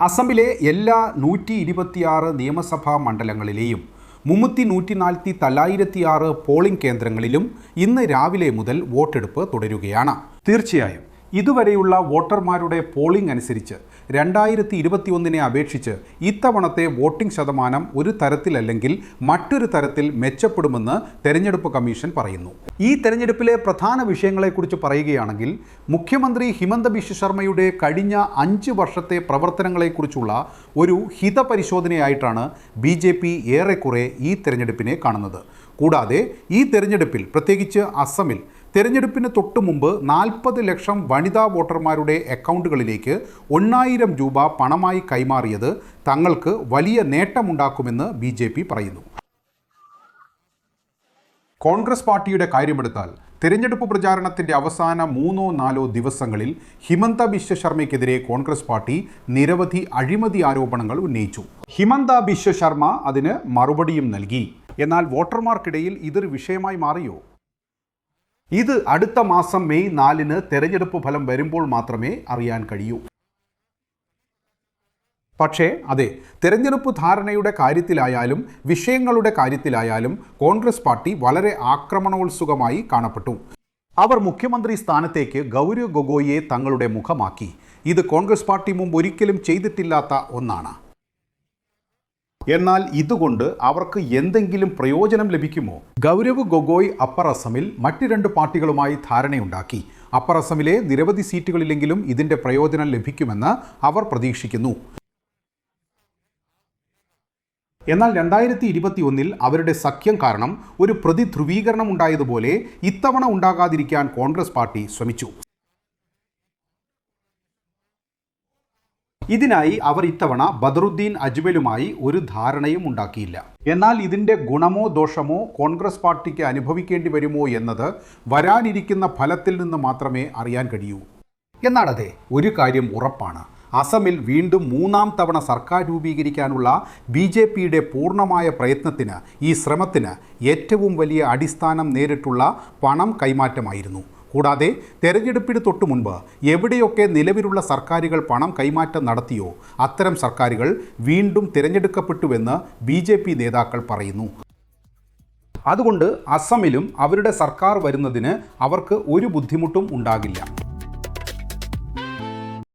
അസമിലെ എല്ലാ 126 നിയമസഭാ മണ്ഡലങ്ങളിലെയും 346 പോളിംഗ് കേന്ദ്രങ്ങളിലും ഇന്ന് രാവിലെ മുതൽ വോട്ടെടുപ്പ് തുടരുകയാണ്. തീർച്ചയായും ഇതുവരെയുള്ള വോട്ടർമാരുടെ പോളിംഗ് അനുസരിച്ച് 2021 അപേക്ഷിച്ച് ഇത്തവണത്തെ വോട്ടിംഗ് ശതമാനം ഒരു തരത്തിലല്ലെങ്കിൽ മറ്റൊരു തരത്തിൽ മെച്ചപ്പെടുമെന്ന് തെരഞ്ഞെടുപ്പ് കമ്മീഷൻ പറയുന്നു. ഈ തെരഞ്ഞെടുപ്പിലെ പ്രധാന വിഷയങ്ങളെക്കുറിച്ച് പറയുകയാണെങ്കിൽ മുഖ്യമന്ത്രി ഹിമന്ത ബിശ്വ ശർമ്മയുടെ കഴിഞ്ഞ 5 വർഷത്തെ പ്രവർത്തനങ്ങളെക്കുറിച്ചുള്ള ഒരു ഹിതപരിശോധനയായിട്ടാണ് BJP ഏറെക്കുറെ ഈ തെരഞ്ഞെടുപ്പിനെ കാണുന്നത്. കൂടാതെ ഈ തെരഞ്ഞെടുപ്പിൽ പ്രത്യേകിച്ച് അസമിൽ തെരഞ്ഞെടുപ്പിന് തൊട്ടു മുമ്പ് 40 ലക്ഷം വനിതാ വോട്ടർമാരുടെ അക്കൗണ്ടുകളിലേക്ക് 1000 രൂപ പണമായി കൈമാറിയത് തങ്ങൾക്ക് വലിയ നേട്ടമുണ്ടാക്കുമെന്ന് BJP പറയുന്നു. കോൺഗ്രസ് പാർട്ടിയുടെ കാര്യമെടുത്താൽ തെരഞ്ഞെടുപ്പ് പ്രചാരണത്തിൻ്റെ അവസാന 3-4 ദിവസങ്ങളിൽ ഹിമന്ത ബിശ്വ ശർമ്മയ്ക്കെതിരെ കോൺഗ്രസ് പാർട്ടി നിരവധി അഴിമതി ആരോപണങ്ങൾ ഉന്നയിച്ചു. ഹിമന്ത ബിശ്വ ശർമ്മ അതിന് മറുപടിയും നൽകി. എന്നാൽ വോട്ടർമാർക്കിടയിൽ ഇതൊരു വിഷയമായി മാറിയോ? ഇത് അടുത്ത മാസം മെയ് 4 തെരഞ്ഞെടുപ്പ് ഫലം വരുമ്പോൾ മാത്രമേ അറിയാൻ കഴിയൂ. പക്ഷേ അതെ, തെരഞ്ഞെടുപ്പ് ധാരണയുടെ കാര്യത്തിലായാലും വിഷയങ്ങളുടെ കാര്യത്തിലായാലും കോൺഗ്രസ് പാർട്ടി വളരെ ആക്രമണോത്സുകമായി കാണപ്പെട്ടു. അവർ മുഖ്യമന്ത്രി സ്ഥാനത്തേക്ക് ഗൗരവ് ഗൊഗോയിയെ തങ്ങളുടെ മുഖമാക്കി. ഇത് കോൺഗ്രസ് പാർട്ടി മുമ്പ് ഒരിക്കലും ചെയ്തിട്ടില്ലാത്ത ഒന്നാണ്. എന്നാൽ ഇതുകൊണ്ട് അവർക്ക് എന്തെങ്കിലും പ്രയോജനം ലഭിക്കുമോ? ഗൗരവ് ഗൊഗോയ് അപ്പർ അസമിൽ മറ്റ് 2 പാർട്ടികളുമായി ധാരണയുണ്ടാക്കി. അപ്പർ അസമിലെ നിരവധി സീറ്റുകളിലെങ്കിലും ഇതിൻ്റെ പ്രയോജനം ലഭിക്കുമെന്ന് അവർ പ്രതീക്ഷിക്കുന്നു. എന്നാൽ 2021 അവരുടെ സഖ്യം കാരണം ഒരു പ്രതിധ്രുവീകരണം ഉണ്ടായതുപോലെ ഇത്തവണ ഉണ്ടാകാതിരിക്കാൻ കോൺഗ്രസ് പാർട്ടി ശ്രമിച്ചു. ഇതിനായി അവർ ഇത്തവണ ബദറുദ്ദീൻ അജ്മലുമായി ഒരു ധാരണയും ഉണ്ടാക്കിയില്ല. എന്നാൽ ഇതിൻ്റെ ഗുണമോ ദോഷമോ കോൺഗ്രസ് പാർട്ടിക്ക് അനുഭവിക്കേണ്ടി വരുമോ എന്നത് വരാനിരിക്കുന്ന ഫലത്തിൽ നിന്ന് മാത്രമേ അറിയാൻ കഴിയൂ. എന്നാൽ അതെ, ഒരു കാര്യം ഉറപ്പാണ്. അസമിൽ വീണ്ടും 3ാം തവണ സർക്കാർ രൂപീകരിക്കാനുള്ള BJPയുടെ പൂർണ്ണമായ പ്രയത്നത്തിന്, ഈ ശ്രമത്തിന് ഏറ്റവും വലിയ അടിസ്ഥാനം നേരിട്ടുള്ള പണം കൈമാറ്റമായിരുന്നു. കൂടാതെ തെരഞ്ഞെടുപ്പിന് തൊട്ടു മുൻപ് എവിടെയൊക്കെ നിലവിലുള്ള സർക്കാരുകൾ പണം കൈമാറ്റം നടത്തിയോ അത്തരം സർക്കാരുകൾ വീണ്ടും തിരഞ്ഞെടുക്കപ്പെട്ടുവെന്ന് BJP നേതാക്കൾ പറയുന്നു. അതുകൊണ്ട് അസമിലും അവരുടെ സർക്കാർ വരുന്നതിന് അവർക്ക് ഒരു ബുദ്ധിമുട്ടും ഉണ്ടാകില്ല.